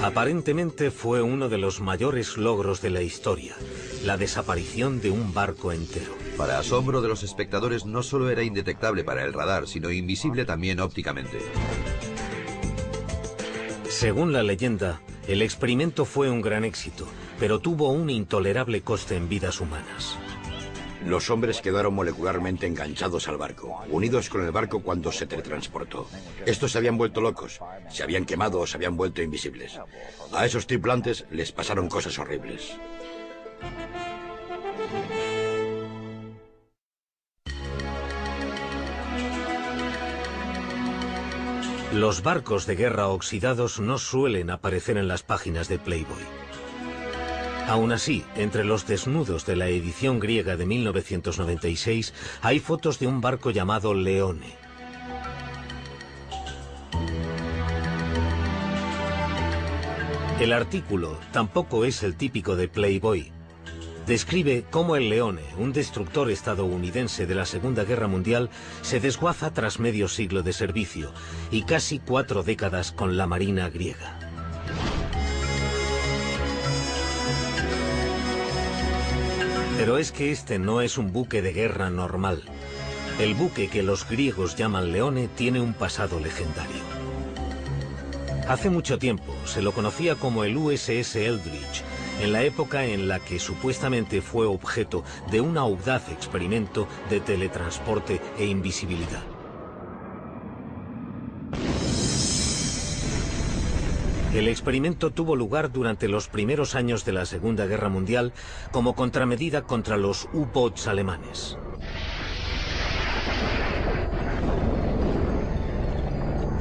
Aparentemente fue uno de los mayores logros de la historia, la desaparición de un barco entero. Para asombro de los espectadores, no solo era indetectable para el radar, sino invisible también ópticamente. Según la leyenda, el experimento fue un gran éxito, pero tuvo un intolerable coste en vidas humanas. Los hombres quedaron molecularmente enganchados al barco, unidos con el barco cuando se teletransportó. Estos se habían vuelto locos, se habían quemado o se habían vuelto invisibles. A esos tripulantes les pasaron cosas horribles. Los barcos de guerra oxidados no suelen aparecer en las páginas de Playboy. Aún así, entre los desnudos de la edición griega de 1996 hay fotos de un barco llamado Leone. El artículo tampoco es el típico de Playboy. Describe cómo el Leone, un destructor estadounidense de la Segunda Guerra Mundial, se desguaza tras medio siglo de servicio y casi 4 décadas con la Marina griega. Pero es que este no es un buque de guerra normal. El buque que los griegos llaman Leone tiene un pasado legendario. Hace mucho tiempo se lo conocía como el USS Eldridge, en la época en la que supuestamente fue objeto de un audaz experimento de teletransporte e invisibilidad. El experimento tuvo lugar durante los primeros años de la Segunda Guerra Mundial como contramedida contra los U-boats alemanes.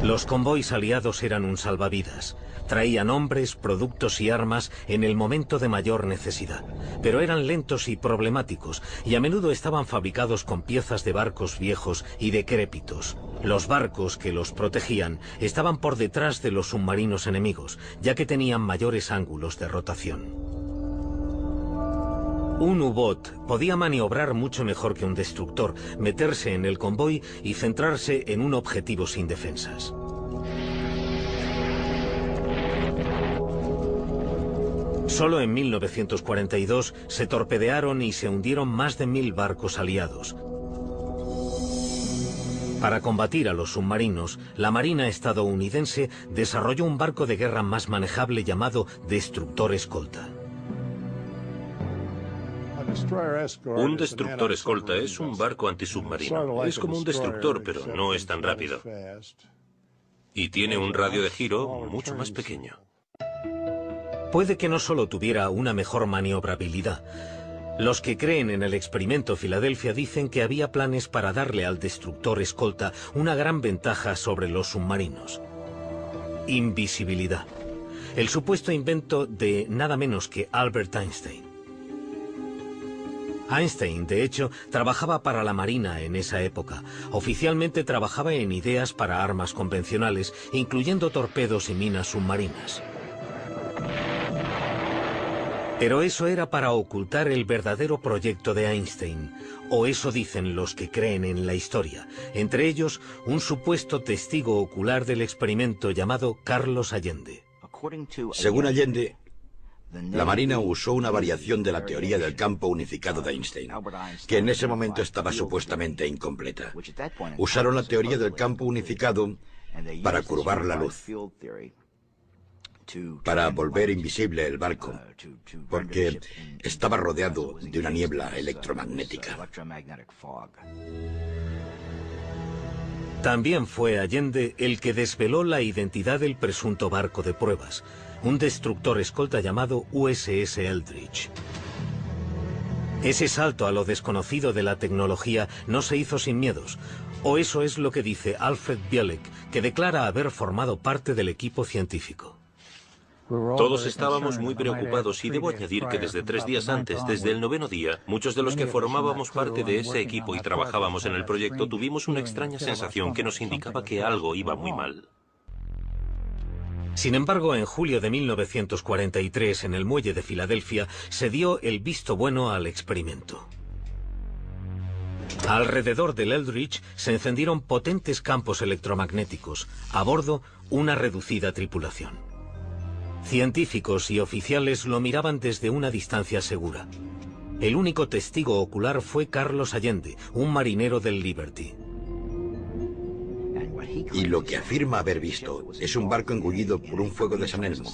Los convoys aliados eran un salvavidas. Traían hombres, productos y armas en el momento de mayor necesidad, pero eran lentos y problemáticos, y a menudo estaban fabricados con piezas de barcos viejos y decrépitos. Los barcos que los protegían estaban por detrás de los submarinos enemigos, ya que tenían mayores ángulos de rotación. Un U-boat podía maniobrar mucho mejor que un destructor, meterse en el convoy y centrarse en un objetivo sin defensas. Solo en 1942 se torpedearon y se hundieron más de 1000 barcos aliados. Para combatir a los submarinos, la Marina estadounidense desarrolló un barco de guerra más manejable llamado destructor escolta. Un destructor escolta es un barco antisubmarino. Es como un destructor, pero no es tan rápido. Y tiene un radio de giro mucho más pequeño. Puede que no solo tuviera una mejor maniobrabilidad. Los que creen en el experimento Filadelfia dicen que había planes para darle al destructor escolta una gran ventaja sobre los submarinos. Invisibilidad. El supuesto invento de nada menos que Albert Einstein. Einstein, de hecho, trabajaba para la Marina en esa época. Oficialmente trabajaba en ideas para armas convencionales, incluyendo torpedos y minas submarinas. Pero eso era para ocultar el verdadero proyecto de Einstein, o eso dicen los que creen en la historia, entre ellos un supuesto testigo ocular del experimento llamado Carlos Allende. Según Allende, la Marina usó una variación de la teoría del campo unificado de Einstein, que en ese momento estaba supuestamente incompleta. Usaron la teoría del campo unificado para curvar la luz, para volver invisible el barco, porque estaba rodeado de una niebla electromagnética. También fue Allende el que desveló la identidad del presunto barco de pruebas, un destructor escolta llamado USS Eldridge. Ese salto a lo desconocido de la tecnología no se hizo sin miedos, o eso es lo que dice Alfred Bielek, que declara haber formado parte del equipo científico. Todos estábamos muy preocupados y debo añadir que desde 3 días antes, desde el 9º día, muchos de los que formábamos parte de ese equipo y trabajábamos en el proyecto tuvimos una extraña sensación que nos indicaba que algo iba muy mal. Sin embargo, en julio de 1943, en el muelle de Filadelfia, se dio el visto bueno al experimento. Alrededor del Eldridge se encendieron potentes campos electromagnéticos. A bordo, una reducida tripulación. Científicos y oficiales lo miraban desde una distancia segura. El único testigo ocular fue Carlos Allende, un marinero del Liberty. Y lo que afirma haber visto es un barco engullido por un fuego de San Elmo.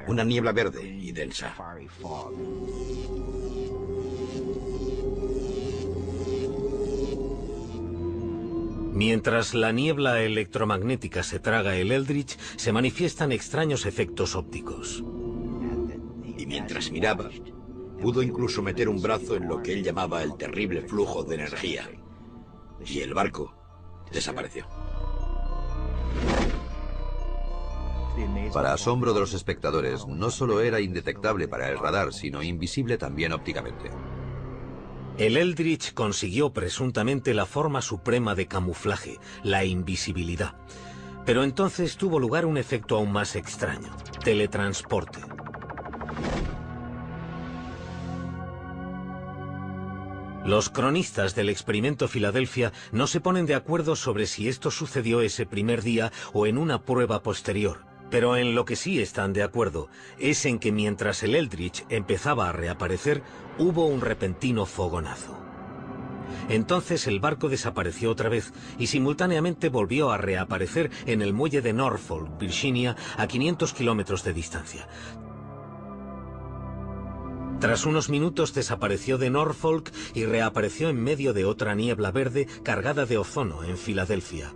Una niebla verde y densa. Mientras la niebla electromagnética se traga el Eldridge, se manifiestan extraños efectos ópticos. Y mientras miraba, pudo incluso meter un brazo en lo que él llamaba el terrible flujo de energía. Y el barco desapareció. Para asombro de los espectadores, no solo era indetectable para el radar, sino invisible también ópticamente. El Eldridge consiguió presuntamente la forma suprema de camuflaje, la invisibilidad. Pero entonces tuvo lugar un efecto aún más extraño: teletransporte. Los cronistas del experimento Filadelfia no se ponen de acuerdo sobre si esto sucedió ese primer día o en una prueba posterior. Pero en lo que sí están de acuerdo es en que mientras el Eldridge empezaba a reaparecer, hubo un repentino fogonazo. Entonces el barco desapareció otra vez y simultáneamente volvió a reaparecer en el muelle de Norfolk, Virginia, a 500 kilómetros de distancia. Tras unos minutos desapareció de Norfolk y reapareció en medio de otra niebla verde cargada de ozono en Filadelfia.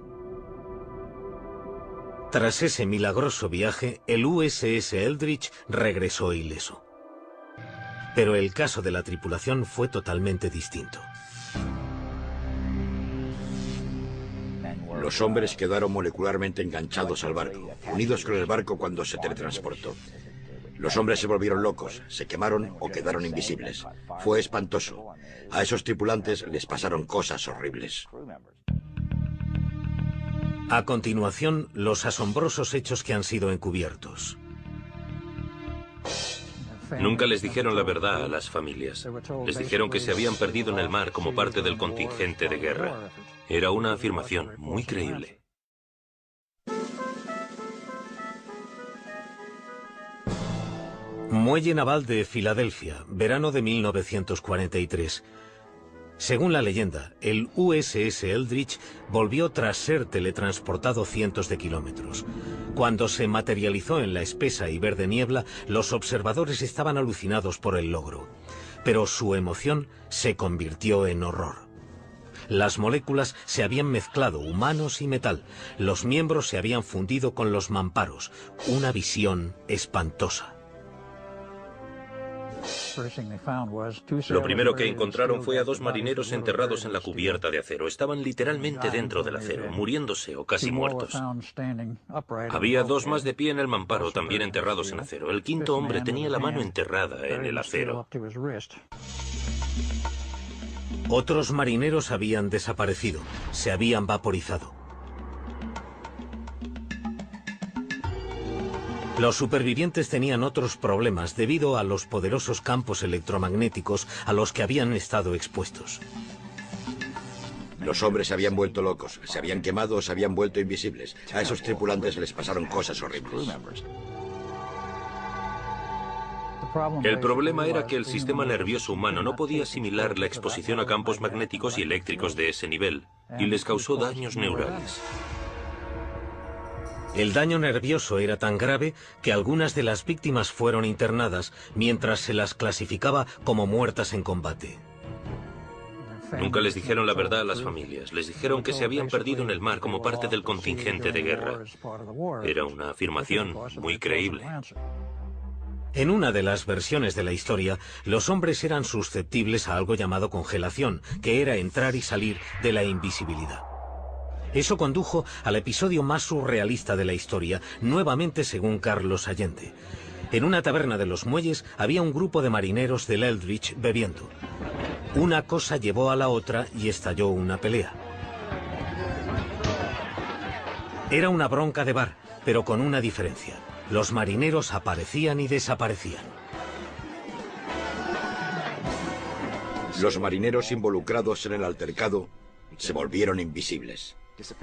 Tras ese milagroso viaje, el USS Eldridge regresó ileso. Pero el caso de la tripulación fue totalmente distinto. Los hombres quedaron molecularmente enganchados al barco, unidos con el barco cuando se teletransportó. Los hombres se volvieron locos, se quemaron o quedaron invisibles. Fue espantoso. A esos tripulantes les pasaron cosas horribles. A continuación, los asombrosos hechos que han sido encubiertos. Nunca les dijeron la verdad a las familias. Les dijeron que se habían perdido en el mar como parte del contingente de guerra. Era una afirmación muy creíble. Muelle Naval de Filadelfia, verano de 1943. Según la leyenda, el USS Eldridge volvió tras ser teletransportado cientos de kilómetros. Cuando se materializó en la espesa y verde niebla, los observadores estaban alucinados por el logro. Pero su emoción se convirtió en horror. Las moléculas se habían mezclado, humanos y metal. Los miembros se habían fundido con los mamparos. Una visión espantosa. Lo primero que encontraron fue a dos marineros enterrados en la cubierta de acero. Estaban literalmente dentro del acero, muriéndose o casi muertos. Había dos más de pie en el mamparo, también enterrados en acero. El quinto hombre tenía la mano enterrada en el acero. Otros marineros habían desaparecido, se habían vaporizado. Los supervivientes tenían otros problemas debido a los poderosos campos electromagnéticos a los que habían estado expuestos. Los hombres se habían vuelto locos, se habían quemado o se habían vuelto invisibles. A esos tripulantes les pasaron cosas horribles. El problema era que el sistema nervioso humano no podía asimilar la exposición a campos magnéticos y eléctricos de ese nivel, y les causó daños neurales. El daño nervioso era tan grave que algunas de las víctimas fueron internadas mientras se las clasificaba como muertas en combate. Nunca les dijeron la verdad a las familias. Les dijeron que se habían perdido en el mar como parte del contingente de guerra. Era una afirmación muy creíble. En una de las versiones de la historia, los hombres eran susceptibles a algo llamado congelación, que era entrar y salir de la invisibilidad. Eso condujo al episodio más surrealista de la historia, nuevamente según Carlos Allende. En una taberna de los muelles había un grupo de marineros del Eldridge bebiendo. Una cosa llevó a la otra y estalló una pelea. Era una bronca de bar, pero con una diferencia. Los marineros aparecían y desaparecían. Los marineros involucrados en el altercado se volvieron invisibles.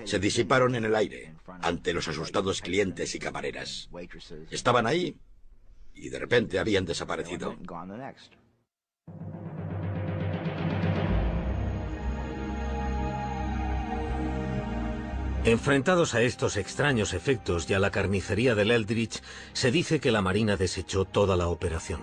Se disiparon en el aire ante los asustados clientes y camareras. Estaban ahí y de repente habían desaparecido. Enfrentados a estos extraños efectos y a la carnicería del Eldridge, se dice que la Marina desechó toda la operación.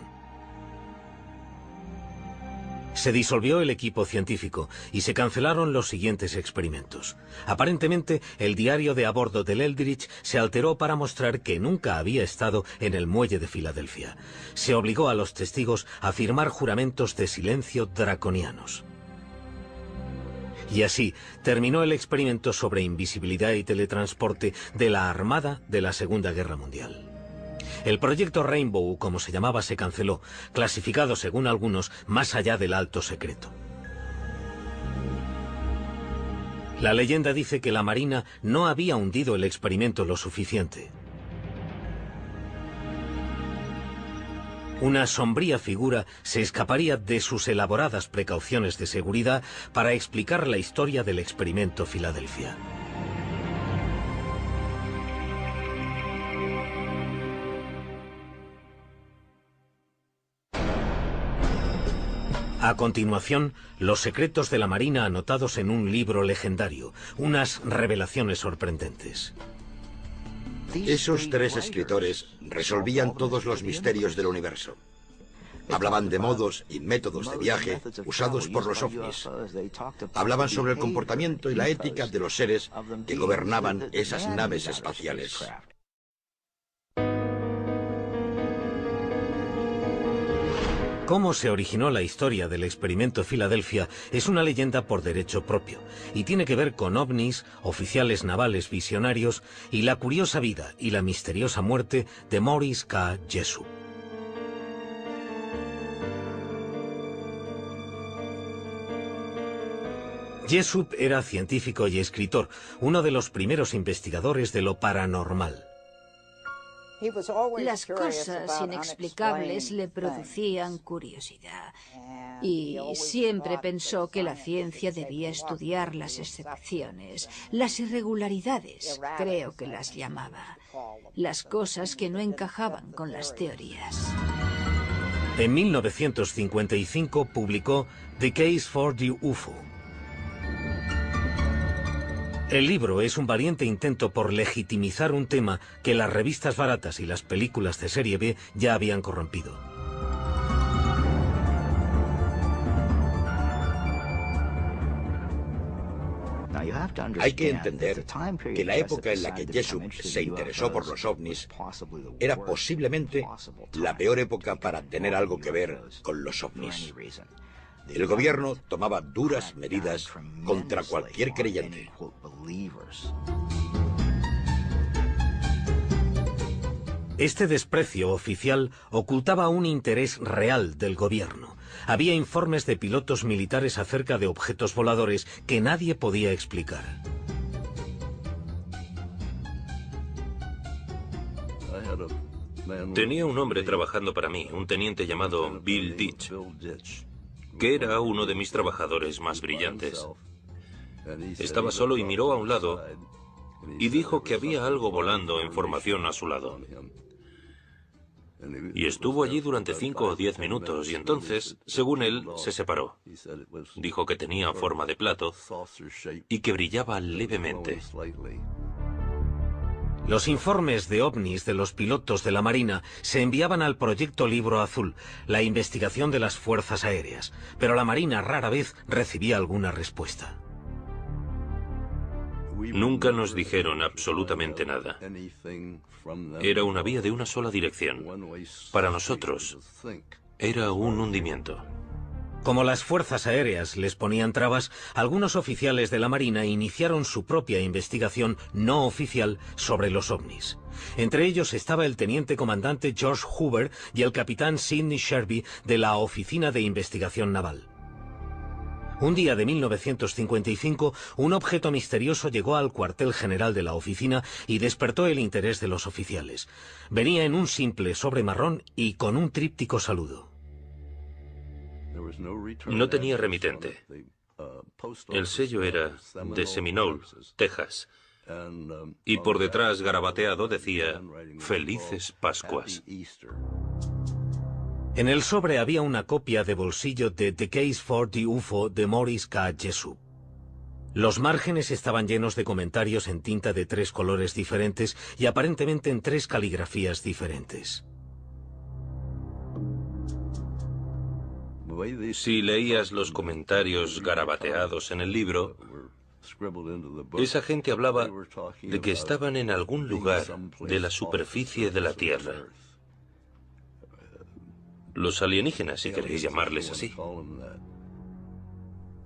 Se disolvió el equipo científico y se cancelaron los siguientes experimentos. Aparentemente, el diario de a bordo del Eldridge se alteró para mostrar que nunca había estado en el muelle de Filadelfia. Se obligó a los testigos a firmar juramentos de silencio draconianos. Y así terminó el experimento sobre invisibilidad y teletransporte de la Armada de la Segunda Guerra Mundial. El proyecto Rainbow, como se llamaba, se canceló, clasificado según algunos más allá del alto secreto. La leyenda dice que la Marina no había hundido el experimento lo suficiente. Una sombría figura se escaparía de sus elaboradas precauciones de seguridad para explicar la historia del experimento Filadelfia. A continuación, los secretos de la Marina anotados en un libro legendario, unas revelaciones sorprendentes. Esos tres escritores resolvían todos los misterios del universo. Hablaban de modos y métodos de viaje usados por los ovnis. Hablaban sobre el comportamiento y la ética de los seres que gobernaban esas naves espaciales. Cómo se originó la historia del experimento Filadelfia es una leyenda por derecho propio y tiene que ver con ovnis, oficiales navales visionarios y la curiosa vida y la misteriosa muerte de Maurice K. Jessup. Jessup era científico y escritor, uno de los primeros investigadores de lo paranormal. Las cosas inexplicables le producían curiosidad y siempre pensó que la ciencia debía estudiar las excepciones, las irregularidades, creo que las llamaba, las cosas que no encajaban con las teorías. En 1955 publicó The Case for the UFO. El libro es un valiente intento por legitimizar un tema que las revistas baratas y las películas de serie B ya habían corrompido. Hay que entender que la época en la que Jessup se interesó por los ovnis era posiblemente la peor época para tener algo que ver con los ovnis. El gobierno tomaba duras medidas contra cualquier creyente. Este desprecio oficial ocultaba un interés real del gobierno. Había informes de pilotos militares acerca de objetos voladores que nadie podía explicar. Tenía un hombre trabajando para mí, un teniente llamado Bill Ditch, que era uno de mis trabajadores más brillantes. Estaba solo y miró a un lado y dijo que había algo volando en formación a su lado. Y estuvo allí durante 5 o 10 minutos y entonces, según él, se separó. Dijo que tenía forma de plato y que brillaba levemente. Los informes de ovnis de los pilotos de la Marina se enviaban al Proyecto Libro Azul, la investigación de las fuerzas aéreas, pero la Marina rara vez recibía alguna respuesta. Nunca nos dijeron absolutamente nada. Era una vía de una sola dirección. Para nosotros, era un hundimiento. Como las fuerzas aéreas les ponían trabas, algunos oficiales de la Marina iniciaron su propia investigación no oficial sobre los ovnis. Entre ellos estaba el teniente comandante George Hoover y el capitán Sidney Sherby de la Oficina de Investigación Naval. Un día de 1955, un objeto misterioso llegó al cuartel general de la oficina y despertó el interés de los oficiales. Venía en un simple sobre marrón y con un tríptico saludo. No tenía remitente. El sello era de Seminole, Texas, y por detrás, garabateado, decía Felices Pascuas. En el sobre había una copia de bolsillo de The Case for the UFO de Morris K. Jessup. Los márgenes estaban llenos de comentarios en tinta de 3 colores diferentes y aparentemente en 3 caligrafías diferentes. Si leías los comentarios garabateados en el libro, esa gente hablaba de que estaban en algún lugar de la superficie de la Tierra. Los alienígenas, si queréis llamarles así.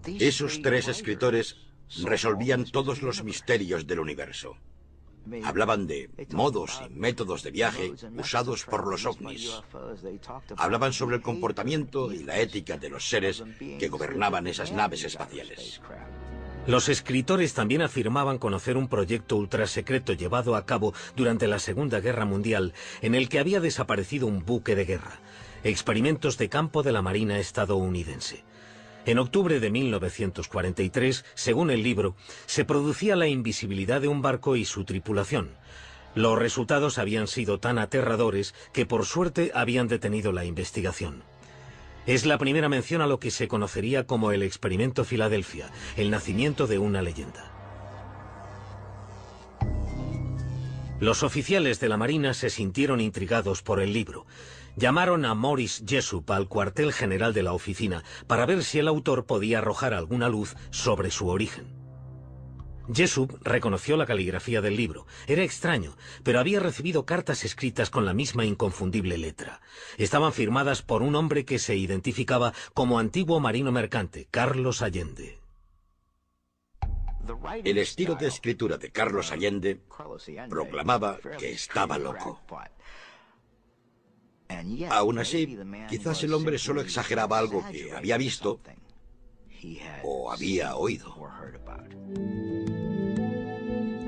Esos 3 escritores resolvían todos los misterios del universo. Hablaban de modos y métodos de viaje usados por los ovnis. Hablaban sobre el comportamiento y la ética de los seres que gobernaban esas naves espaciales. Los escritores también afirmaban conocer un proyecto ultrasecreto llevado a cabo durante la Segunda Guerra Mundial en el que había desaparecido un buque de guerra. Experimentos de campo de la Marina estadounidense. En octubre de 1943, según el libro, se producía la invisibilidad de un barco y su tripulación. Los resultados habían sido tan aterradores que por suerte habían detenido la investigación. Es la primera mención a lo que se conocería como el experimento Filadelfia, el nacimiento de una leyenda. Los oficiales de la Marina se sintieron intrigados por el libro. Llamaron a Morris Jessup al cuartel general de la oficina para ver si el autor podía arrojar alguna luz sobre su origen. Jessup reconoció la caligrafía del libro. Era extraño, pero había recibido cartas escritas con la misma inconfundible letra. Estaban firmadas por un hombre que se identificaba como antiguo marino mercante, Carlos Allende. El estilo de escritura de Carlos Allende proclamaba que estaba loco. Aún así, quizás el hombre solo exageraba algo que había visto o había oído.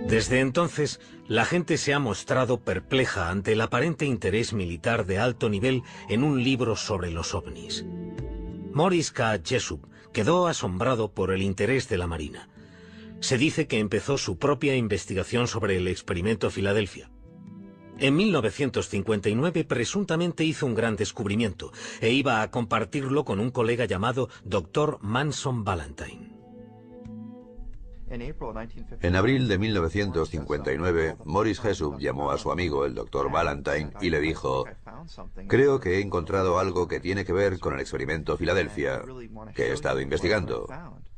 Desde entonces, la gente se ha mostrado perpleja ante el aparente interés militar de alto nivel en un libro sobre los ovnis. Morris K. Jessup quedó asombrado por el interés de la Marina. Se dice que empezó su propia investigación sobre el experimento Filadelfia. En 1959 presuntamente hizo un gran descubrimiento e iba a compartirlo con un colega llamado Dr. Manson Valentine. En abril de 1959, Morris Jessup llamó a su amigo, el Dr. Valentine, y le dijo: creo que he encontrado algo que tiene que ver con el experimento Filadelfia, que he estado investigando,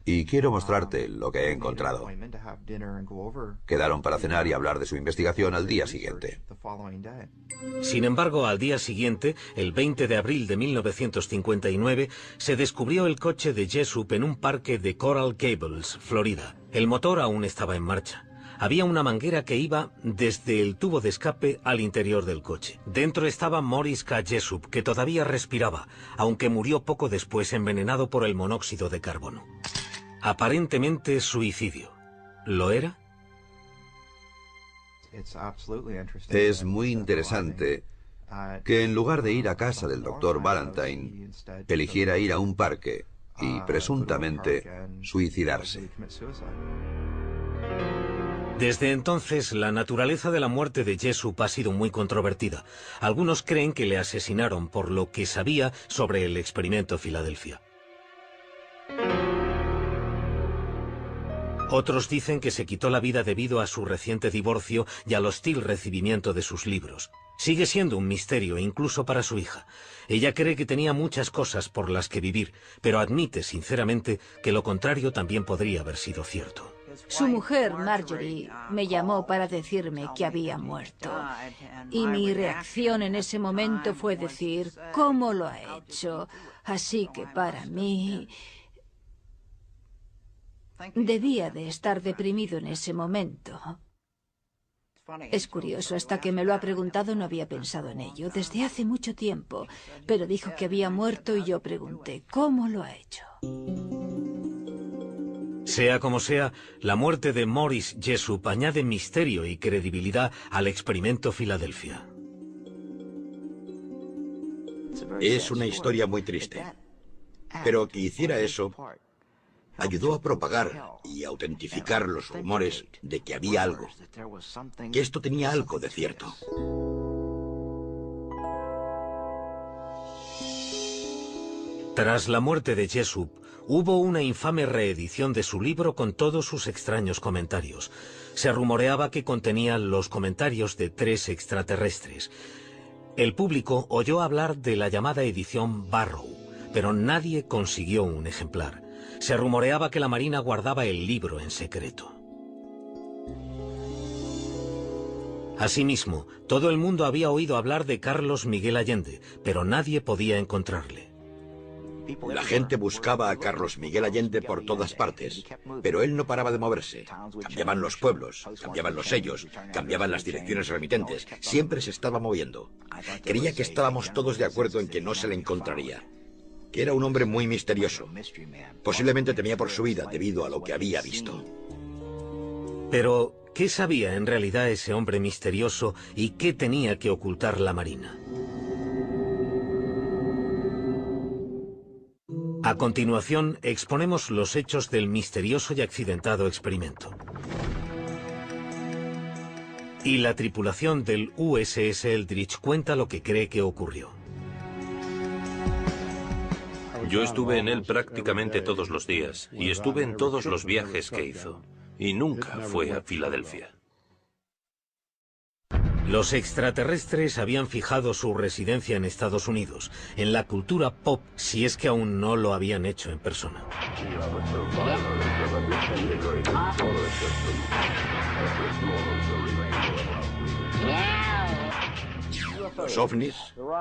y quiero mostrarte lo que he encontrado. Quedaron para cenar y hablar de su investigación al día siguiente. Sin embargo, al día siguiente, el 20 de abril de 1959, se descubrió el coche de Jessup en un parque de Coral Gables, Florida. El motor aún estaba en marcha. Había una manguera que iba desde el tubo de escape al interior del coche. Dentro estaba Morris K. Jessup, que todavía respiraba, aunque murió poco después envenenado por el monóxido de carbono. Aparentemente suicidio. ¿Lo era? Es muy interesante que en lugar de ir a casa del Dr. Valentine, eligiera ir a un parque y presuntamente suicidarse. Desde entonces, la naturaleza de la muerte de Jessup ha sido muy controvertida. Algunos creen que le asesinaron por lo que sabía sobre el experimento Filadelfia. Otros dicen que se quitó la vida debido a su reciente divorcio y al hostil recibimiento de sus libros. Sigue siendo un misterio incluso para su hija. Ella cree que tenía muchas cosas por las que vivir, pero admite sinceramente que lo contrario también podría haber sido cierto. Su mujer, Marjorie, me llamó para decirme que había muerto. Y mi reacción en ese momento fue decir, ¿cómo lo ha hecho? Así que para mí debía de estar deprimido en ese momento. Es curioso, hasta que me lo ha preguntado no había pensado en ello, desde hace mucho tiempo. Pero dijo que había muerto y yo pregunté, ¿cómo lo ha hecho? Sea como sea, la muerte de Morris Jessup añade misterio y credibilidad al experimento Filadelfia. Es una historia muy triste. Pero que hiciera eso ayudó a propagar y autentificar los rumores de que había algo, que esto tenía algo de cierto. Tras la muerte de Jessup, hubo una infame reedición de su libro con todos sus extraños comentarios. Se rumoreaba que contenía los comentarios de 3 extraterrestres. El público oyó hablar de la llamada edición Barrow, pero nadie consiguió un ejemplar. Se rumoreaba que la Marina guardaba el libro en secreto. Asimismo, todo el mundo había oído hablar de Carlos Miguel Allende, pero nadie podía encontrarle. La gente buscaba a Carlos Miguel Allende por todas partes, pero él no paraba de moverse. Cambiaban los pueblos, cambiaban los sellos, cambiaban las direcciones remitentes. Siempre se estaba moviendo. Creía que estábamos todos de acuerdo en que no se le encontraría, que era un hombre muy misterioso. Posiblemente temía por su vida debido a lo que había visto. Pero, ¿qué sabía en realidad ese hombre misterioso y qué tenía que ocultar la Marina? A continuación, exponemos los hechos del misterioso y accidentado experimento. Y la tripulación del USS Eldridge cuenta lo que cree que ocurrió. Yo estuve en él prácticamente todos los días y estuve en todos los viajes que hizo. Y nunca fue a Filadelfia. Los extraterrestres habían fijado su residencia en Estados Unidos, en la cultura pop, si es que aún no lo habían hecho en persona. Los ovnis,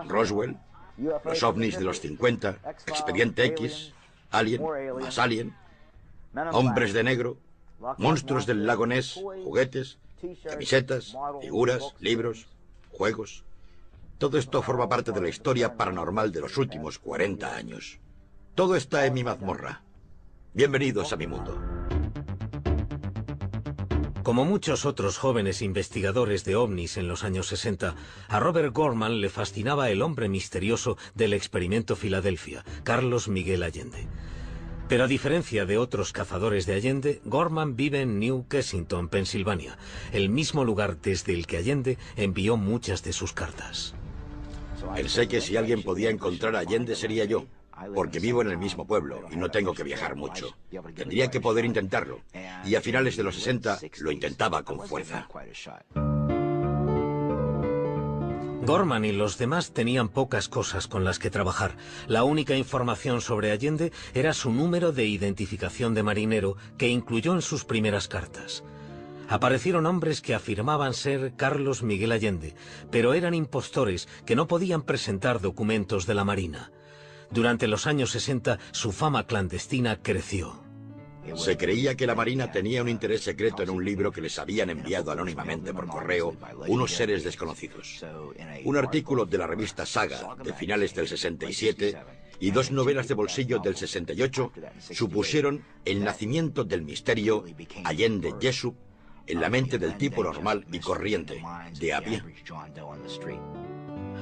Roswell, los ovnis de los 50, Expediente X, Alien, más Alien, hombres de negro, monstruos del lago Ness, juguetes, camisetas, figuras, libros, juegos. Todo esto forma parte de la historia paranormal de los últimos 40 años. Todo está en mi mazmorra. Bienvenidos a mi mundo. Como muchos otros jóvenes investigadores de ovnis en los años 60, a Robert Gorman le fascinaba el hombre misterioso del experimento Filadelfia, Carlos Miguel Allende. Pero a diferencia de otros cazadores de Allende, Gorman vive en New Kensington, Pensilvania, el mismo lugar desde el que Allende envió muchas de sus cartas. Pensé que si alguien podía encontrar a Allende sería yo, porque vivo en el mismo pueblo y no tengo que viajar mucho. Tendría que poder intentarlo, y a finales de los 60 lo intentaba con fuerza. Gorman y los demás tenían pocas cosas con las que trabajar. La única información sobre Allende era su número de identificación de marinero, que incluyó en sus primeras cartas. Aparecieron hombres que afirmaban ser Carlos Miguel Allende, pero eran impostores que no podían presentar documentos de la Marina. Durante los años 60, su fama clandestina creció. Se creía que la Marina tenía un interés secreto en un libro que les habían enviado anónimamente por correo unos seres desconocidos. Un artículo de la revista Saga de finales del 67 y 2 novelas de bolsillo del 68 supusieron el nacimiento del misterio Allende Jessup en la mente del tipo normal y corriente, de a pie.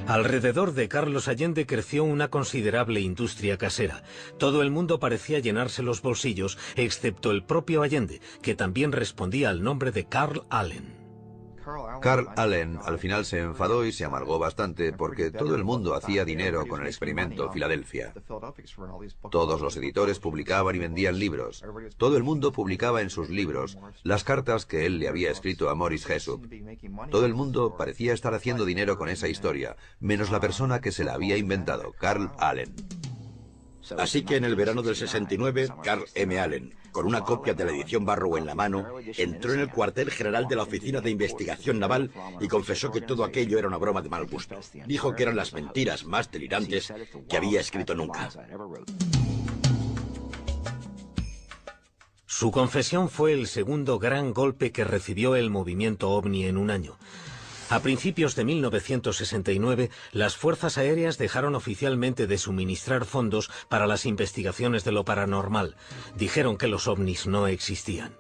Alrededor de Carlos Allende creció una considerable industria casera. Todo el mundo parecía llenarse los bolsillos, excepto el propio Allende, que también respondía al nombre de Carl Allen. Carl Allen al final se enfadó y se amargó bastante porque todo el mundo hacía dinero con el experimento Filadelfia. Todos los editores publicaban y vendían libros. Todo el mundo publicaba en sus libros las cartas que él le había escrito a Morris Jessup. Todo el mundo parecía estar haciendo dinero con esa historia, menos la persona que se la había inventado, Carl Allen. Así que en el verano del 69, Carl M. Allen, con una copia de la edición Barrow en la mano, entró en el cuartel general de la Oficina de Investigación Naval y confesó que todo aquello era una broma de mal gusto. Dijo que eran las mentiras más delirantes que había escrito nunca. Su confesión fue el segundo gran golpe que recibió el movimiento OVNI en un año. A principios de 1969, las fuerzas aéreas dejaron oficialmente de suministrar fondos para las investigaciones de lo paranormal. Dijeron que los ovnis no existían.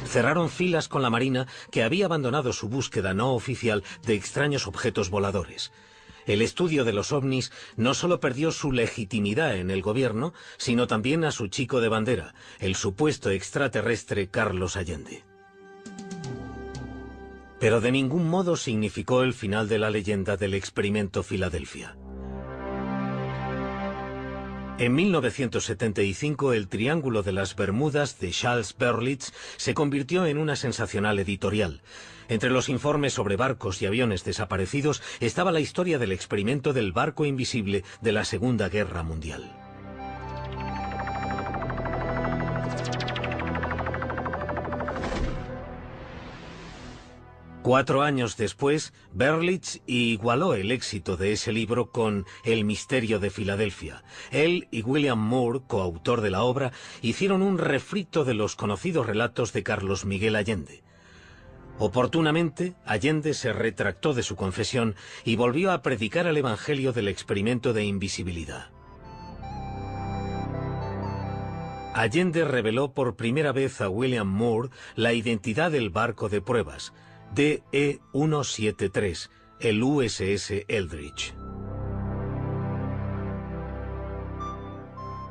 Cerraron filas con la Marina, que había abandonado su búsqueda no oficial de extraños objetos voladores. El estudio de los ovnis no solo perdió su legitimidad en el gobierno, sino también a su chico de bandera, el supuesto extraterrestre Carlos Allende. Pero de ningún modo significó el final de la leyenda del experimento Filadelfia. En 1975, el Triángulo de las Bermudas de Charles Berlitz se convirtió en una sensacional editorial. Entre los informes sobre barcos y aviones desaparecidos estaba la historia del experimento del barco invisible de la Segunda Guerra Mundial. Cuatro años después, Berlitz igualó el éxito de ese libro con El misterio de Filadelfia. Él y William Moore, coautor de la obra, hicieron un refrito de los conocidos relatos de Carlos Miguel Allende. Oportunamente, Allende se retractó de su confesión y volvió a predicar el evangelio del experimento de invisibilidad. Allende reveló por primera vez a William Moore la identidad del barco de pruebas, DE-173, el USS Eldridge.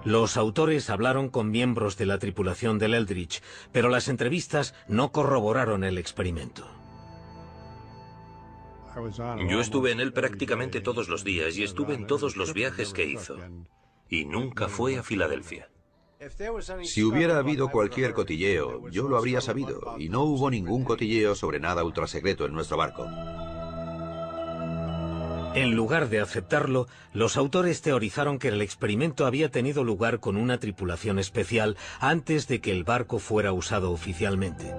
Los autores hablaron con miembros de la tripulación del Eldridge, pero las entrevistas no corroboraron el experimento. Yo estuve en él prácticamente todos los días y estuve en todos los viajes que hizo. Y nunca fue a Filadelfia. Si hubiera habido cualquier cotilleo, yo lo habría sabido, y no hubo ningún cotilleo sobre nada ultrasecreto en nuestro barco. En lugar de aceptarlo, los autores teorizaron que el experimento había tenido lugar con una tripulación especial antes de que el barco fuera usado oficialmente.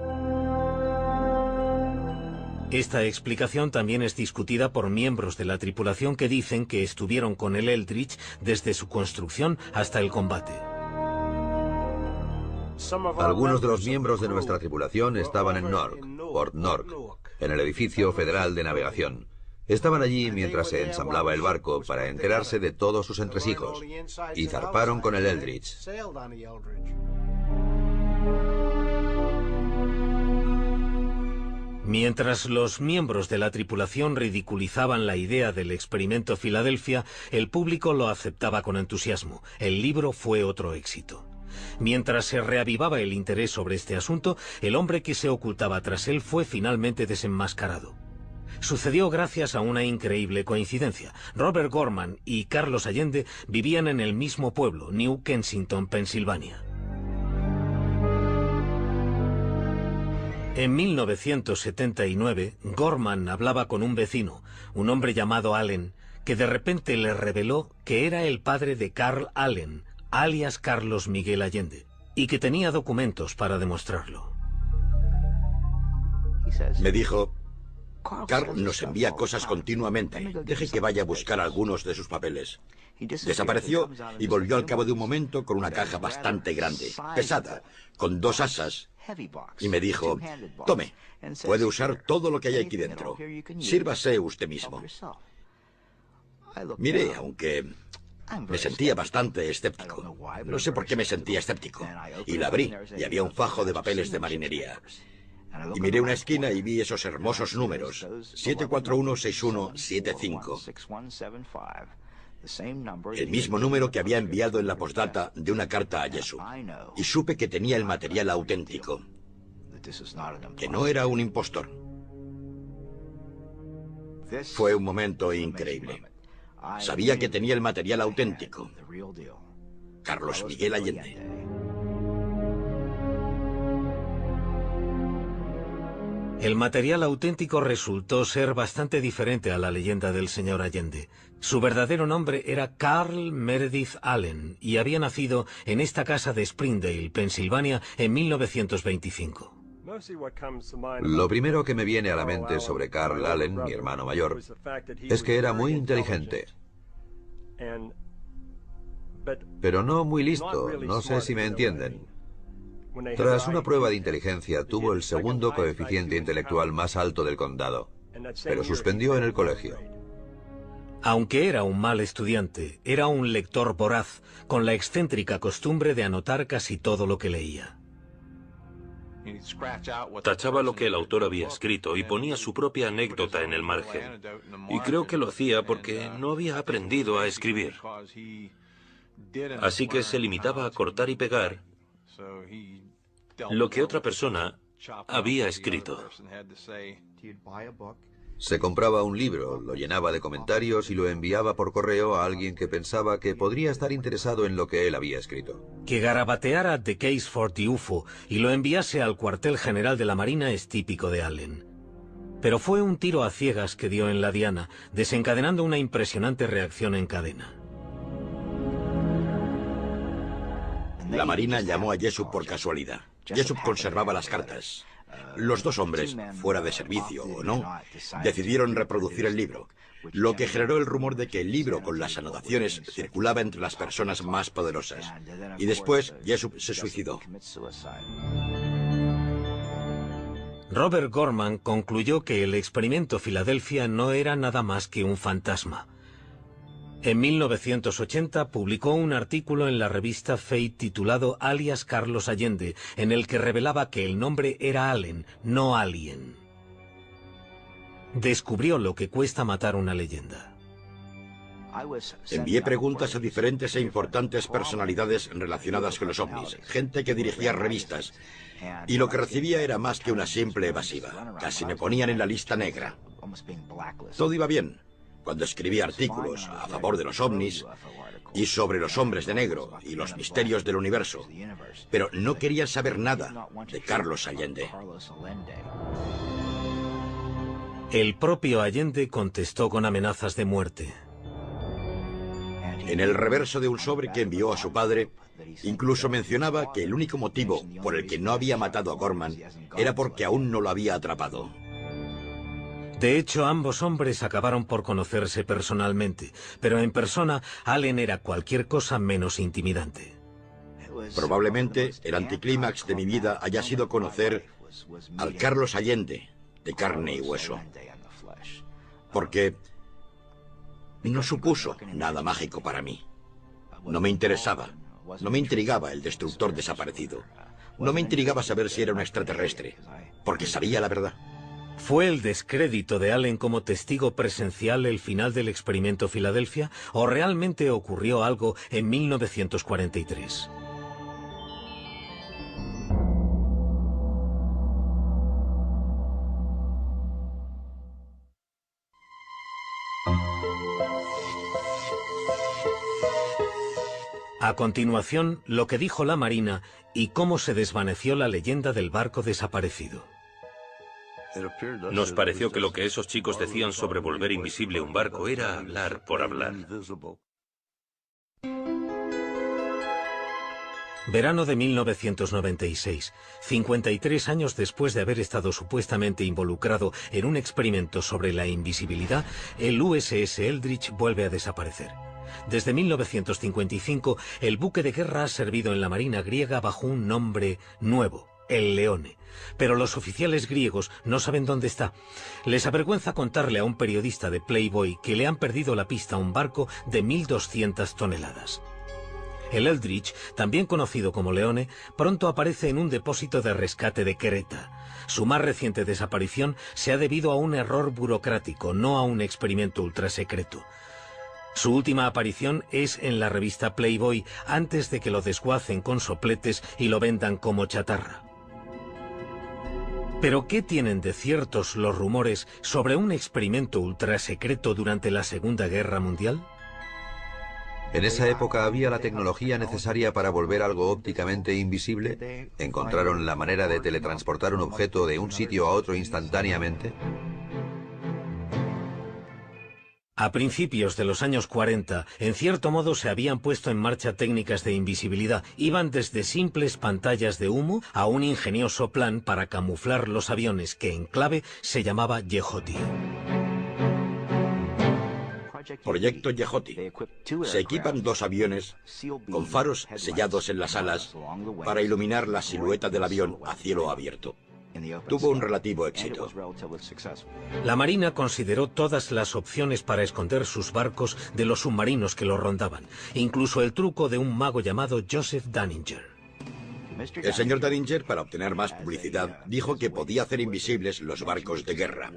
Esta explicación también es discutida por miembros de la tripulación que dicen que estuvieron con el Eldridge desde su construcción hasta el combate. Algunos de los miembros de nuestra tripulación estaban en Newark, Port Newark, en el edificio federal de navegación. Estaban allí mientras se ensamblaba el barco para enterarse de todos sus entresijos, y zarparon con el Eldridge. Mientras los miembros de la tripulación ridiculizaban la idea del experimento Filadelfia, el público lo aceptaba con entusiasmo. El libro fue otro éxito. Mientras se reavivaba el interés sobre este asunto, el hombre que se ocultaba tras él fue finalmente desenmascarado. Sucedió gracias a una increíble coincidencia. Robert Gorman y Carlos Allende vivían en el mismo pueblo, New Kensington, Pensilvania. En 1979, Gorman hablaba con un vecino, un hombre llamado Allen, que de repente le reveló que era el padre de Carl Allen, alias Carlos Miguel Allende, y que tenía documentos para demostrarlo. Me dijo: Carl nos envía cosas continuamente. Deje que vaya a buscar algunos de sus papeles. Desapareció y volvió al cabo de un momento con una caja bastante grande, pesada, con 2 asas. Y me dijo: tome, puede usar todo lo que hay aquí dentro. Sírvase usted mismo. Mire, aunque me sentía bastante escéptico. No sé por qué me sentía escéptico. Y la abrí y había un fajo de papeles de marinería. Y miré una esquina y vi esos hermosos números: 7416175. El mismo número que había enviado en la postdata de una carta a Jesús. Y supe que tenía el material auténtico, que no era un impostor. Fue un momento increíble. Sabía que tenía el material auténtico. Carlos Miguel Allende. El material auténtico resultó ser bastante diferente a la leyenda del señor Allende. Su verdadero nombre era Carl Meredith Allen y había nacido en esta casa de Springdale, Pensilvania, en 1925. Lo primero que me viene a la mente sobre Carl Allen, mi hermano mayor, es que era muy inteligente, pero no muy listo, no sé si me entienden. Tras una prueba de inteligencia, tuvo el segundo coeficiente intelectual más alto del condado, pero suspendió en el colegio. Aunque era un mal estudiante, era un lector voraz, con la excéntrica costumbre de anotar casi todo lo que leía. Tachaba lo que el autor había escrito y ponía su propia anécdota en el margen. Y creo que lo hacía porque no había aprendido a escribir. Así que se limitaba a cortar y pegar lo que otra persona había escrito. Se compraba un libro, lo llenaba de comentarios y lo enviaba por correo a alguien que pensaba que podría estar interesado en lo que él había escrito. Que garabateara The Case for the UFO y lo enviase al cuartel general de la Marina es típico de Allen. Pero fue un tiro a ciegas que dio en la diana, desencadenando una impresionante reacción en cadena. La Marina llamó a Jessup por casualidad. Jessup conservaba las cartas. Los dos hombres, fuera de servicio o no, decidieron reproducir el libro, lo que generó el rumor de que el libro con las anotaciones circulaba entre las personas más poderosas. Y después, Jessup se suicidó. Robert Gorman concluyó que el experimento Filadelfia no era nada más que un fantasma. En 1980 publicó un artículo en la revista Fate titulado Alias Carlos Allende, en el que revelaba que el nombre era Allen, no Alien. Descubrió lo que cuesta matar una leyenda. Envié preguntas a diferentes e importantes personalidades relacionadas con los ovnis, gente que dirigía revistas, y lo que recibía era más que una simple evasiva. Casi me ponían en la lista negra. Todo iba bien cuando escribí artículos a favor de los ovnis y sobre los hombres de negro y los misterios del universo, pero no querían saber nada de Carlos Allende. El propio Allende contestó con amenazas de muerte. En el reverso de un sobre que envió a su padre, incluso mencionaba que el único motivo por el que no había matado a Gorman era porque aún no lo había atrapado. De hecho, ambos hombres acabaron por conocerse personalmente, pero en persona Allen era cualquier cosa menos intimidante. Probablemente el anticlímax de mi vida haya sido conocer al Carlos Allende de carne y hueso, porque no supuso nada mágico para mí. No me interesaba, no me intrigaba el destructor desaparecido, no me intrigaba saber si era un extraterrestre, porque sabía la verdad. ¿Fue el descrédito de Allen como testigo presencial el final del experimento Filadelfia o realmente ocurrió algo en 1943? A continuación, lo que dijo la Marina y cómo se desvaneció la leyenda del barco desaparecido. Nos pareció que lo que esos chicos decían sobre volver invisible un barco era hablar por hablar. Verano de 1996, 53 años después de haber estado supuestamente involucrado en un experimento sobre la invisibilidad, el USS Eldridge vuelve a desaparecer. Desde 1955, el buque de guerra ha servido en la Marina griega bajo un nombre nuevo, el Leone. Pero los oficiales griegos no saben dónde está. Les avergüenza contarle a un periodista de Playboy que le han perdido la pista a un barco de 1.200 toneladas. El Eldridge, también conocido como Leone, pronto aparece en un depósito de rescate de Creta. Su más reciente desaparición se ha debido a un error burocrático, no a un experimento ultrasecreto. Su última aparición es en la revista Playboy, antes de que lo desguacen con sopletes y lo vendan como chatarra. ¿Pero qué tienen de ciertos los rumores sobre un experimento ultrasecreto durante la Segunda Guerra Mundial? En esa época había la tecnología necesaria para volver algo ópticamente invisible. ¿Encontraron la manera de teletransportar un objeto de un sitio a otro instantáneamente? A principios de los años 40, en cierto modo se habían puesto en marcha técnicas de invisibilidad. Iban desde simples pantallas de humo a un ingenioso plan para camuflar los aviones que en clave se llamaba Yehoti. Proyecto Yehoti. Se equipan dos aviones con faros sellados en las alas para iluminar la silueta del avión a cielo abierto. Tuvo un relativo éxito. La Marina consideró todas las opciones para esconder sus barcos de los submarinos que los rondaban, incluso el truco de un mago llamado Joseph Dunninger. El señor Daninger, para obtener más publicidad, dijo que podía hacer invisibles los barcos de guerra.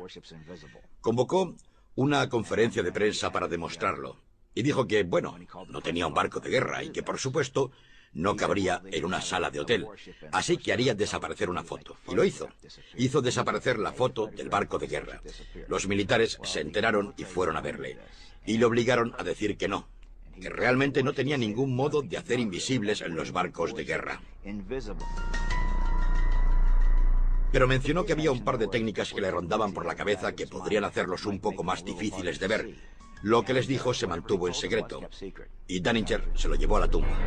Convocó una conferencia de prensa para demostrarlo. Y dijo que, bueno, no tenía un barco de guerra y que, por supuesto, no cabría en una sala de hotel. Así que haría desaparecer una foto. Y lo hizo. Hizo desaparecer la foto del barco de guerra. Los militares se enteraron y fueron a verle. Y le obligaron a decir que no, que realmente no tenía ningún modo de hacer invisibles los barcos de guerra. Pero mencionó que había un par de técnicas que le rondaban por la cabeza que podrían hacerlos un poco más difíciles de ver. Lo que les dijo se mantuvo en secreto. Y Daninger se lo llevó a la tumba.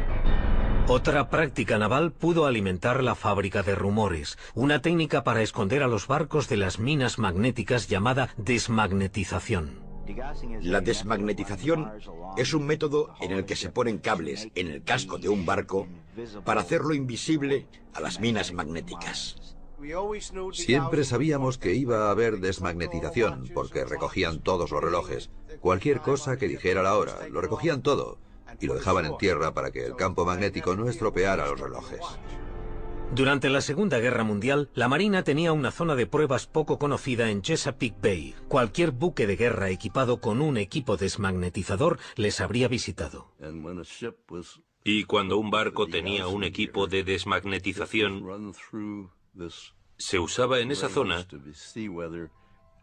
Otra práctica naval pudo alimentar la fábrica de rumores, una técnica para esconder a los barcos de las minas magnéticas llamada desmagnetización. La desmagnetización es un método en el que se ponen cables en el casco de un barco para hacerlo invisible a las minas magnéticas. Siempre sabíamos que iba a haber desmagnetización, porque recogían todos los relojes. Cualquier cosa que dijera la hora, lo recogían todo, y lo dejaban en tierra para que el campo magnético no estropeara los relojes. Durante la Segunda Guerra Mundial, la Marina tenía una zona de pruebas poco conocida en Chesapeake Bay. Cualquier buque de guerra equipado con un equipo desmagnetizador les habría visitado. Y cuando un barco tenía un equipo de desmagnetización, se usaba en esa zona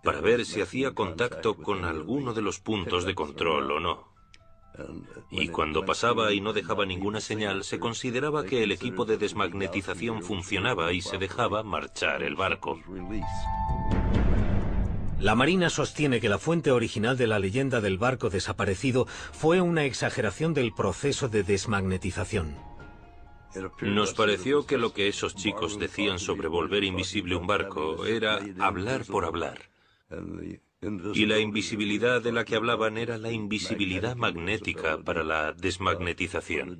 para ver si hacía contacto con alguno de los puntos de control o no. Y cuando pasaba y no dejaba ninguna señal, se consideraba que el equipo de desmagnetización funcionaba y se dejaba marchar el barco. La Marina sostiene que la fuente original de la leyenda del barco desaparecido fue una exageración del proceso de desmagnetización. Nos pareció que lo que esos chicos decían sobre volver invisible un barco era hablar por hablar. Y la invisibilidad de la que hablaban era la invisibilidad magnética para la desmagnetización.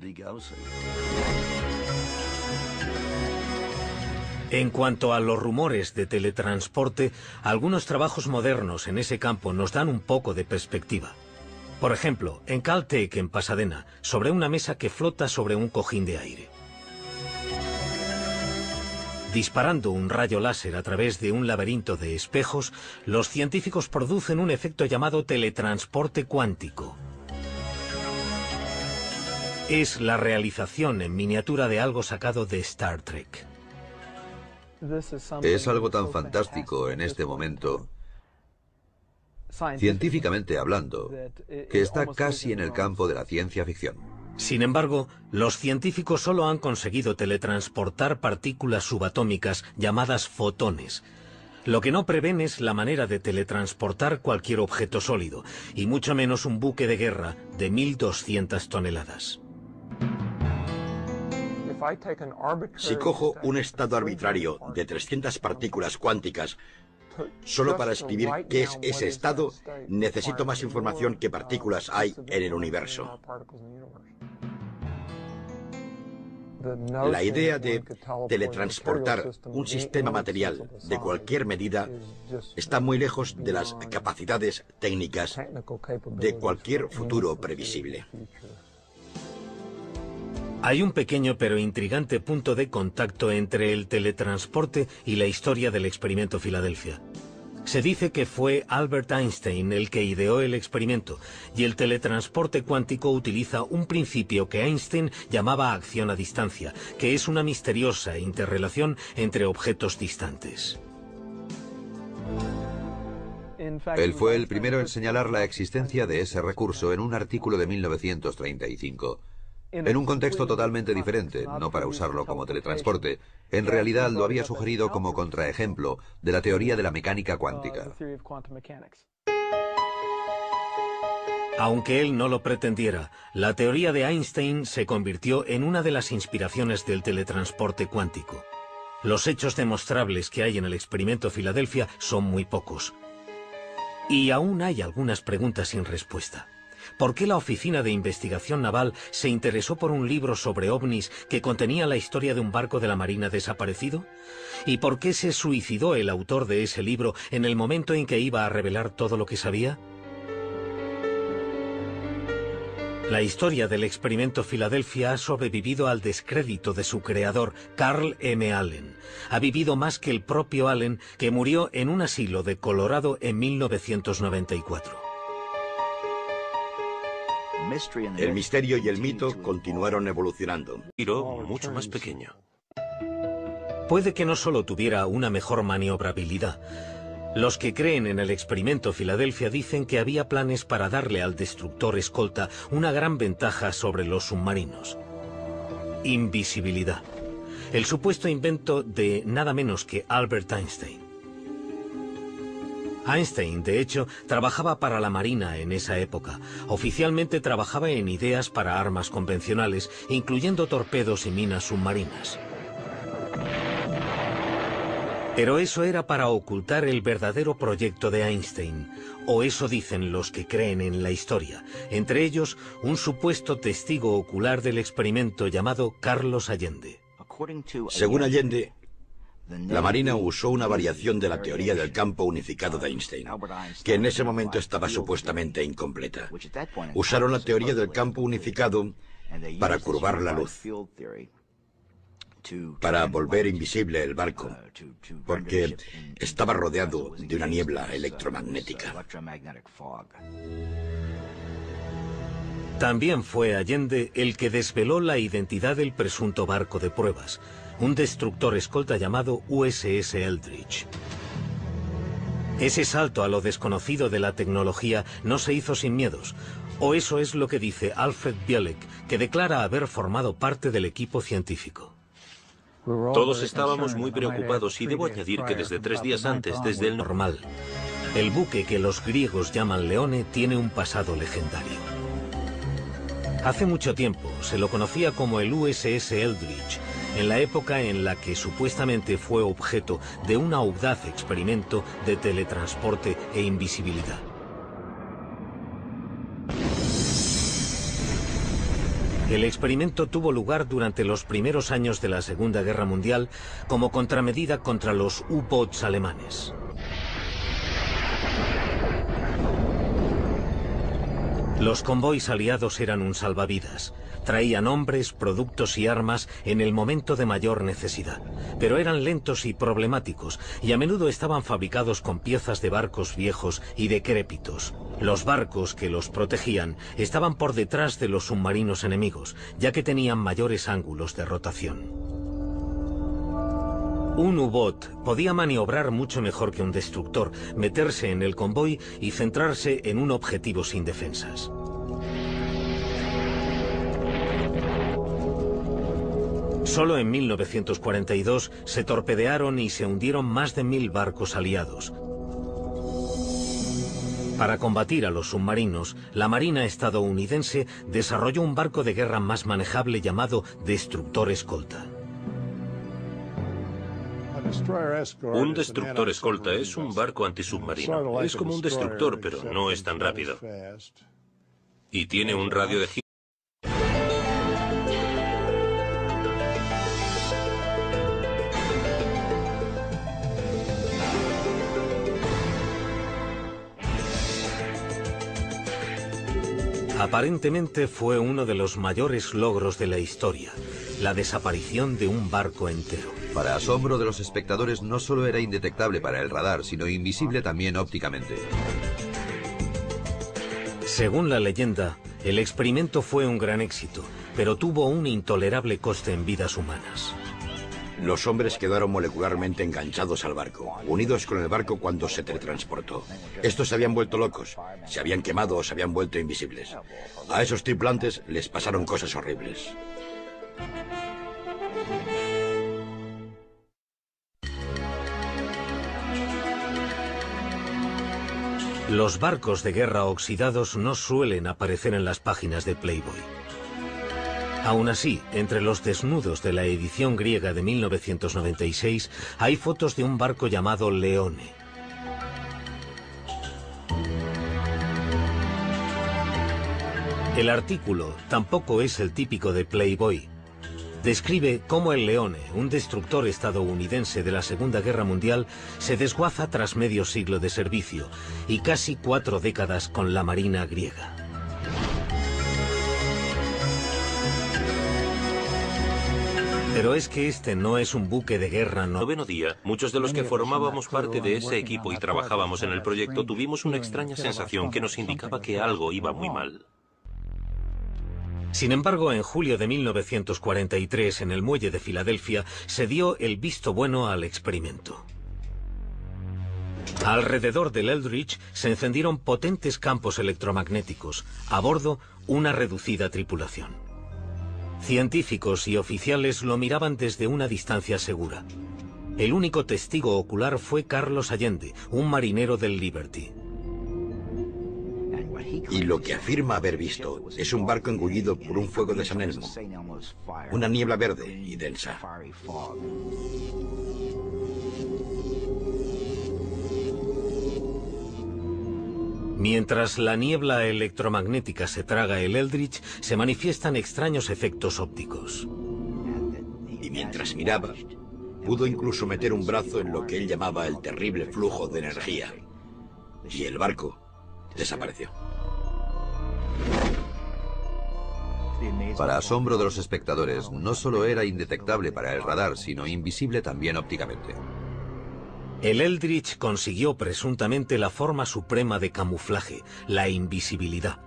En cuanto a los rumores de teletransporte, algunos trabajos modernos en ese campo nos dan un poco de perspectiva. Por ejemplo, en Caltech, en Pasadena, sobre una mesa que flota sobre un cojín de aire. Disparando un rayo láser a través de un laberinto de espejos, los científicos producen un efecto llamado teletransporte cuántico. Es la realización en miniatura de algo sacado de Star Trek. Es algo tan fantástico en este momento, científicamente hablando, que está casi en el campo de la ciencia ficción. Sin embargo, los científicos solo han conseguido teletransportar partículas subatómicas llamadas fotones. Lo que no prevén es la manera de teletransportar cualquier objeto sólido, y mucho menos un buque de guerra de 1.200 toneladas. Si cojo un estado arbitrario de 300 partículas cuánticas, solo para escribir qué es ese estado, necesito más información que partículas hay en el universo. La idea de teletransportar un sistema material de cualquier medida está muy lejos de las capacidades técnicas de cualquier futuro previsible. Hay un pequeño pero intrigante punto de contacto entre el teletransporte y la historia del experimento Filadelfia. Se dice que fue Albert Einstein el que ideó el experimento, y el teletransporte cuántico utiliza un principio que Einstein llamaba acción a distancia, que es una misteriosa interrelación entre objetos distantes. Él fue el primero en señalar la existencia de ese recurso en un artículo de 1935. En un contexto totalmente diferente, no para usarlo como teletransporte. En realidad lo había sugerido como contraejemplo de la teoría de la mecánica cuántica. Aunque él no lo pretendiera, la teoría de Einstein se convirtió en una de las inspiraciones del teletransporte cuántico. Los hechos demostrables que hay en el experimento Filadelfia son muy pocos. Y aún hay algunas preguntas sin respuesta. ¿Por qué la Oficina de Investigación Naval se interesó por un libro sobre ovnis que contenía la historia de un barco de la Marina desaparecido? ¿Y por qué se suicidó el autor de ese libro en el momento en que iba a revelar todo lo que sabía? La historia del experimento Filadelfia ha sobrevivido al descrédito de su creador, Carl M. Allen. Ha vivido más que el propio Allen, que murió en un asilo de Colorado en 1994. El misterio y el mito continuaron evolucionando. Giro mucho más pequeño. Puede que no solo tuviera una mejor maniobrabilidad. Los que creen en el experimento Filadelfia dicen que había planes para darle al destructor escolta una gran ventaja sobre los submarinos. Invisibilidad. El supuesto invento de nada menos que Albert Einstein. Einstein, de hecho, trabajaba para la Marina en esa época. Oficialmente trabajaba en ideas para armas convencionales, incluyendo torpedos y minas submarinas. Pero eso era para ocultar el verdadero proyecto de Einstein, o eso dicen los que creen en la historia, entre ellos un supuesto testigo ocular del experimento llamado Carlos Allende. Según Allende, la Marina usó una variación de la teoría del campo unificado de Einstein, que en ese momento estaba supuestamente incompleta. Usaron la teoría del campo unificado para curvar la luz, para volver invisible el barco, porque estaba rodeado de una niebla electromagnética. También fue Allende el que desveló la identidad del presunto barco de pruebas, un destructor escolta llamado USS Eldridge. Ese salto a lo desconocido de la tecnología no se hizo sin miedos, o eso es lo que dice Alfred Bielek, que declara haber formado parte del equipo científico. Todos estábamos muy preocupados y debo añadir que desde 3 días antes, desde el normal, el buque que los griegos llaman Leone tiene un pasado legendario. Hace mucho tiempo se lo conocía como el USS Eldridge, en la época en la que supuestamente fue objeto de un audaz experimento de teletransporte e invisibilidad. El experimento tuvo lugar durante los primeros años de la Segunda Guerra Mundial como contramedida contra los U-boats alemanes. Los convoys aliados eran un salvavidas. Traían hombres, productos y armas en el momento de mayor necesidad. Pero eran lentos y problemáticos, y a menudo estaban fabricados con piezas de barcos viejos y decrépitos. Los barcos que los protegían estaban por detrás de los submarinos enemigos, ya que tenían mayores ángulos de rotación. Un U-boat podía maniobrar mucho mejor que un destructor, meterse en el convoy y centrarse en un objetivo sin defensas. Solo en 1942 se torpedearon y se hundieron más de 1000 barcos aliados. Para combatir a los submarinos, la Marina estadounidense desarrolló un barco de guerra más manejable llamado destructor escolta. Un destructor escolta es un barco antisubmarino. Es como un destructor, pero no es tan rápido. Y tiene un radio de giro. Aparentemente fue uno de los mayores logros de la historia, la desaparición de un barco entero. Para asombro de los espectadores, no solo era indetectable para el radar, sino invisible también ópticamente. Según la leyenda, el experimento fue un gran éxito, pero tuvo un intolerable coste en vidas humanas. Los hombres quedaron molecularmente enganchados al barco, unidos con el barco cuando se teletransportó. Estos se habían vuelto locos, se habían quemado o se habían vuelto invisibles. A esos tripulantes les pasaron cosas horribles. Los barcos de guerra oxidados no suelen aparecer en las páginas de Playboy. Aún así, entre los desnudos de la edición griega de 1996 hay fotos de un barco llamado Leone. El artículo tampoco es el típico de Playboy. Describe cómo el Leone, un destructor estadounidense de la Segunda Guerra Mundial, se desguaza tras medio siglo de servicio y casi 4 décadas con la Marina griega. Pero es que este no es un buque de guerra, no. Noveno día, muchos de los que formábamos parte de ese equipo y trabajábamos en el proyecto tuvimos una extraña sensación que nos indicaba que algo iba muy mal. Sin embargo, en julio de 1943, en el muelle de Filadelfia, se dio el visto bueno al experimento. Alrededor del Eldridge se encendieron potentes campos electromagnéticos. A bordo, una reducida tripulación. Científicos y oficiales lo miraban desde una distancia segura. El único testigo ocular fue Carlos Allende, un marinero del Liberty. Y lo que afirma haber visto es un barco engullido por un fuego de San Elmo. Una niebla verde y densa. Mientras la niebla electromagnética se traga el Eldridge, se manifiestan extraños efectos ópticos. Y mientras miraba, pudo incluso meter un brazo en lo que él llamaba el terrible flujo de energía. Y el barco desapareció. Para asombro de los espectadores, no solo era indetectable para el radar, sino invisible también ópticamente. El Eldridge consiguió presuntamente la forma suprema de camuflaje, la invisibilidad.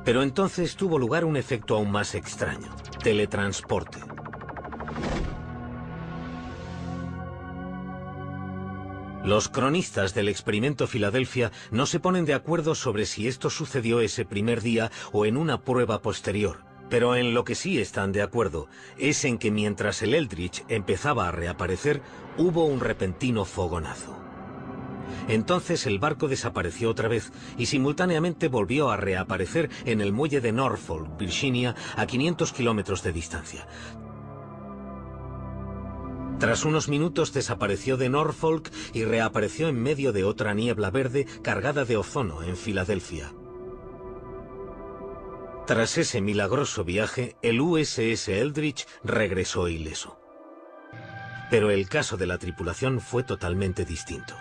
Pero entonces tuvo lugar un efecto aún más extraño: teletransporte. Los cronistas del experimento Filadelfia no se ponen de acuerdo sobre si esto sucedió ese primer día o en una prueba posterior. Pero en lo que sí están de acuerdo es en que mientras el Eldridge empezaba a reaparecer, hubo un repentino fogonazo. Entonces el barco desapareció otra vez y simultáneamente volvió a reaparecer en el muelle de Norfolk, Virginia, a 500 kilómetros de distancia. Tras unos minutos desapareció de Norfolk y reapareció en medio de otra niebla verde cargada de ozono en Filadelfia. Tras ese milagroso viaje, el USS Eldridge regresó ileso. Pero el caso de la tripulación fue totalmente distinto.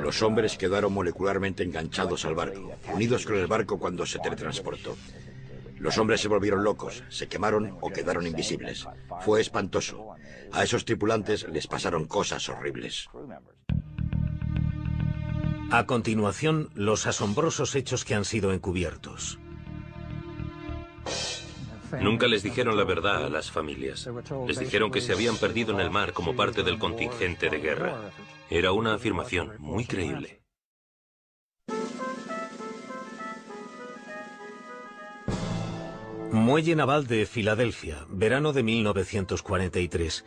Los hombres quedaron molecularmente enganchados al barco, unidos con el barco cuando se teletransportó. Los hombres se volvieron locos, se quemaron o quedaron invisibles. Fue espantoso. A esos tripulantes les pasaron cosas horribles. A continuación, los asombrosos hechos que han sido encubiertos. Nunca les dijeron la verdad a las familias. Les dijeron que se habían perdido en el mar como parte del contingente de guerra. Era una afirmación muy creíble. Muelle naval de Filadelfia, verano de 1943.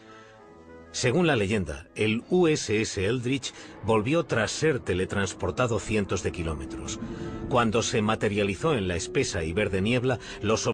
Según la leyenda, el USS Eldridge volvió tras ser teletransportado cientos de kilómetros. Cuando se materializó en la espesa y verde niebla, los